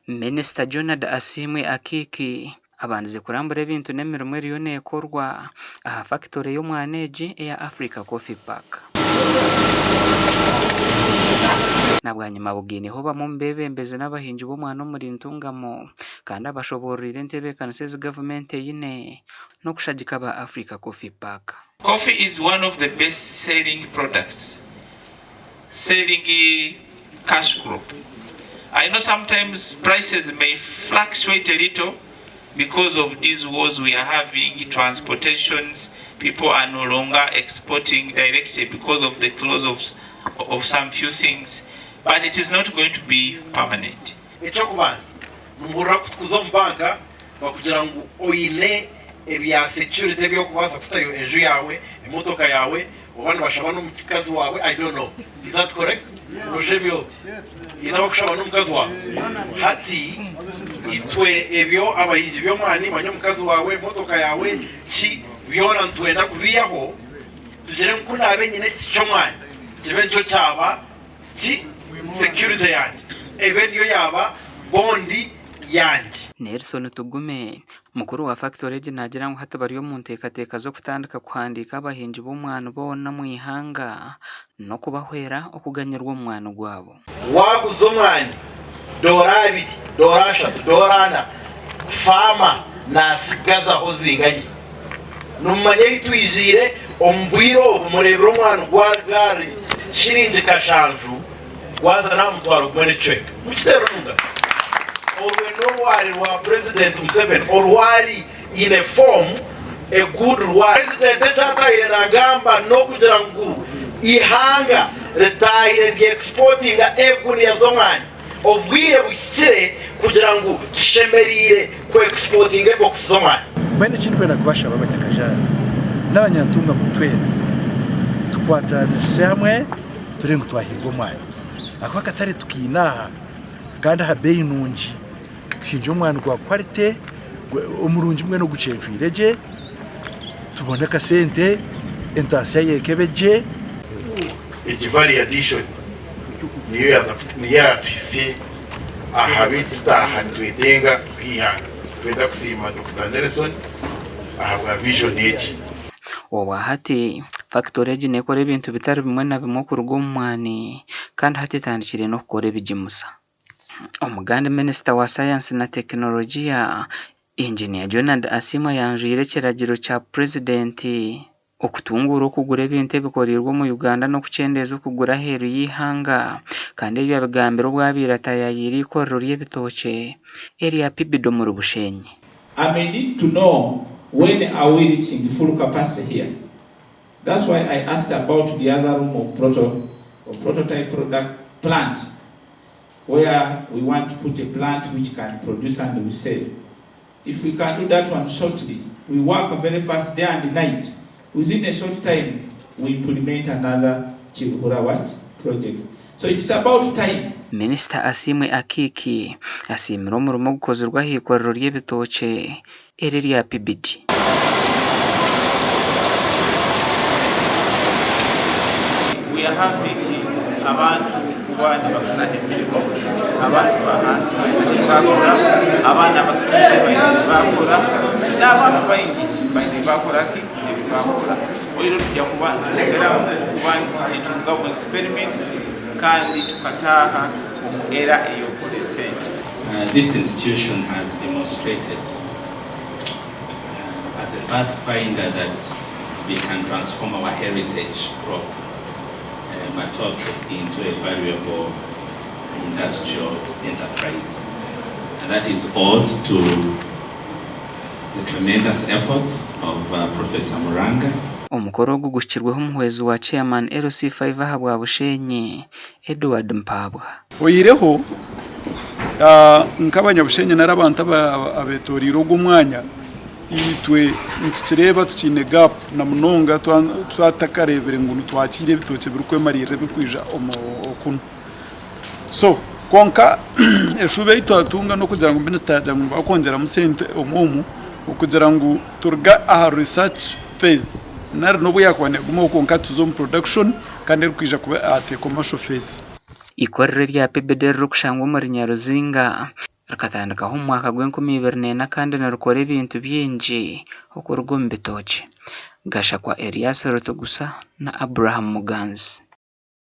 Minisita Jonad Asimwe Akiki abanze kurambura ebintu n'emirimo eriyo neekorwa aha factory y'omwaneegi eya Africa Coffee Park. Nabwanyuma bugiineho bamwe mu beebembezi n'abahingi b'omwana omuri Ntungamo kandi abashoborire entebeekanisa ezi gavumenti eine n'okushagika ba Africa Coffee Park. Coffee is one of the best selling products, selling cash crop. I know sometimes prices may fluctuate a little because of these wars we are having, transportations, people are no longer exporting directly because of the close of some few things, but it is not going to be permanent. Mura kutukuza mbanka bakugira ngo oyine ebya security byo kubaza kutayo ejo yawe imotoka yawe ubana bashaba no mukazi wawe. I don't know, is that correct? Rojebyo inaba kushaba no mukazi wawe hati itwe ebyo abayiji byo mwani banyo mukazi wawe imotoka yawe ki byona ntwenda kubiyaho tugere nkuna abenyine cyo mwani kibe cyo cyaba ki security yanjye ebenyo yaba bondi yanjye. Nelson Tugume mukuru wa factory nagira ngo hata bariyo mu ntekateka zo kutandika kuhandika abahingi b'omwana bona mu ihanga no kubahwera okuganyirwa omwana gwabo. Waguze omwani $2, $3, $4 fama nasigaza hozingayi numanye itwijire ombwiro murebero omwana gwagari shiringi kashanju waza na mutwaro kumene check mukitero nunga Orwari wa President Museveni Orwari in a form a good rwari. President Chataire nagamba no kugira ngo ihanga retaire the exporting eguni ya zomani obwire bushyire kugira ngo tushemerire ku exporting box zomani. Bene kintu kwenda kubasha abanyakajana n'abanyantunga mutwena tukwatanise hamwe turi ngo twahirwa omwana akwa katare tukinaha kandi habeyi nungi twinje omwana gwa quality omurungi mwe no gucenjwireje tubona ka sente entasiya yekebeje ekivari addition niyo yaza kutiyara twise ahabita twedenga kwihanga twenda kusima Dr. Nelson ahabwa vision age owa hati factory egi nekora ebintu bitari bimwe na bimwe kuruga omwani kandi hati tandikire no kukora ebigimusa. Omuganda Minister wa Science na Technologia Engineer Jonad Asimwe yanjwire ekiragiro kya President okutungura okugura ebintu ebikorirwa mu Uganda no kuchendeza okugura heru y'ihanga kandi ebyo bigambiro bwabira tayayiri ikorero ry'ebitoke area pibido mu Rubushenyi. I may need to know when are we reaching the full capacity here. That's why I asked about the other room of prototype product plant, where we want to put a plant which can produce and we sell. If we can do that one shortly, we work very fast day and night. Within a short time, we implement another Chibuhura project. So it's about time. Minister Asimwe Akiki asimira umurimo gukozerwa hikorero ry'ebitoke eri rya PBD. We are having abantu kubanje bafuna emirimo abantu bahansi bakora abana basubire bakora n'abantu bayindi bakora bakora oyo tujya kubantera Ntungamo experiments kandi tukataha era iyo center. This institution has demonstrated as a pathfinder that we can transform our heritage crop matoke into a valuable industrial enterprise, and that is owed to the tremendous efforts of Professor Muranga. Omukoro gugukirweho umuhwezi wa chairman LC5 ahabwa Bushenyi Edward Mpabwa. Oyireho nk'abanyabushenyi narabantu abetoriro gw'umwanya itwe ntukireba tukine gap na munonga twatakarebere ngo twakire bitoke birukwemarire bikwija okuno so konka eshube itatunga no kugira ngo minister yajya bakongera musente omumu ukugira ngo turga aha research phase nar no buyakwane gumo konka tuzo production kandi rikwija kuba ate commercial phase. Ikorero rya PBD rukushangwa muri Nyaruzinga rikatandikaho mu mwaka gw'2024 kandi narukora ebintu byingi okuruga omu bitookye. Gashakwa Elias Rutugusa na Abraham Muganzi.